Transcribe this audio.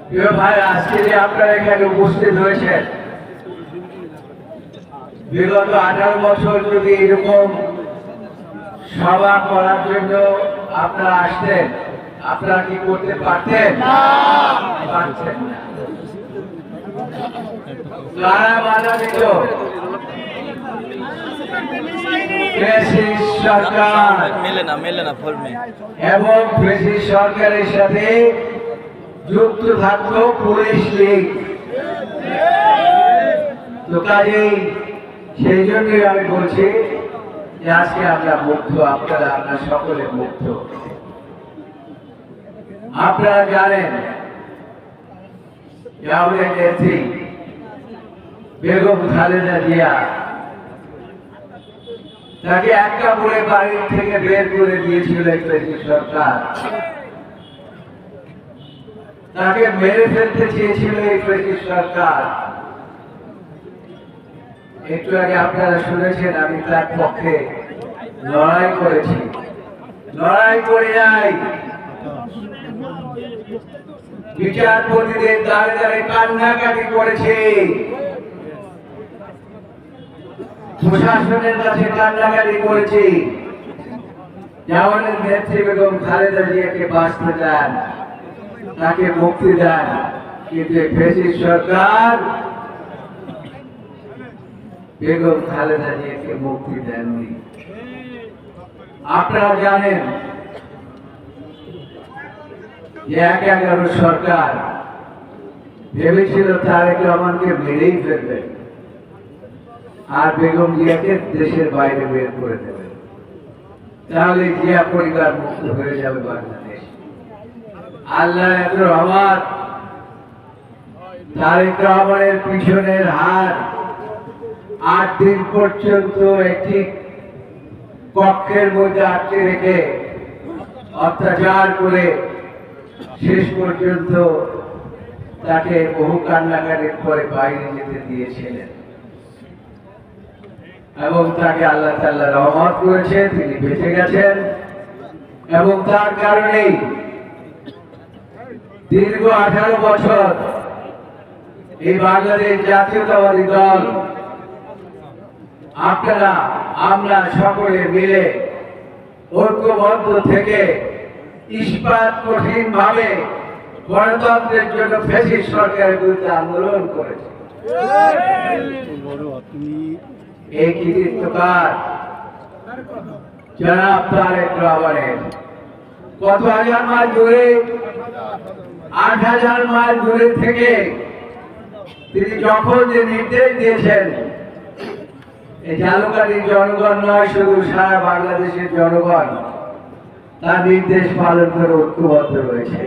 প্রিয় ভাই, আজকে যে আপনারা এখানে উপস্থিত হয়েছেন, বিগত 18 বছর যদি এরকম সভা করার জন্য আপনারা আসতেন, আপনারা কি করতে পারতেন? পারতেন না। কারা বাধা দিত? ফ্যাসিস্ট সরকার এবং ফ্যাসিস্ট সরকারের সাথে যুক্ত থাকতো পুলিশ লীগ। তো কাজেই সেই জন্যই আমি বলছি যে আজকে আমরা মুক্ত, আপনারা সকলে মুক্ত। আপনারা জানেন যে আমাদের নেত্রী বেগম খালেদা জিয়া, তাকে একটা বলে বাড়ির থেকে বের করে দিয়েছিল সরকার, তাকে মেরে ফেলতে চেয়েছিল এই ব্রিটিশ সরকার। একটু আগে আপনারা শুনেছেন আমি তার পক্ষে লড়াই করেছি, লড়াই করে যাই। বিচারপতিদের দ্বারে দ্বারে কান্নাকাটি করেছে, প্রশাসনের কাছে কান্নাকাটি করেছি যে আমাদের নেত্রী বেগম খালেদা জিয়াকে বাঁচতে দেন, তাকে মুক্তি দেন। কিন্তু ফ্যাসিস্ট সরকার বেগম খালেদা জিয়াকে মুক্তি দেননি। আপনারা জানেন যে 11 সরকার ভেবেছিল তারেক রহমানকে মেরেই ফেলবে আর বেগম জিয়াকে দেশের বাইরে বের করে দেবে, তাহলে জিয়া পরিবার মুক্ত হয়ে যাবে বাংলাদেশ। আল্লাহ এত রহমত, তারেক রহমানের পিছনের হাত 8 দিন পর্যন্ত একটি কক্ষের মধ্যে আটকে রেখে অত্যাচার করে শেষ পর্যন্ত তাকে বহু কান্নাকাটির পরে বাইরে যেতে দিয়েছিলেন এবং তাকে আল্লাহ তাআলা রহমত করেছে, তিনি বেঁচে গেছেন। এবং তার কারণেই দীর্ঘ 18 বছর এই বাংলাদেশ জাতীয়তাবাদী দল, আপনারা আমরা সকলে মিলে ঐক্যবদ্ধ থেকে ইস্পাত কঠিন ভাবে গণতন্ত্রের জন্য ফ্যাসিস্ট সরকারের বিরুদ্ধে আন্দোলন করেছে। এই কৃতিত্বকার জনাব তারেক রহমানের। কত হাজার মাইল দূরে, 8,000 মাইল দূরে থেকে তিনি যখন যে নির্দেশ দিয়েছেন, এই ঝালকাঠির জনগণ নয়, শুধু সারা বাংলাদেশের জনগণ তার নির্দেশ পালন করে ঐক্যবদ্ধ রয়েছে।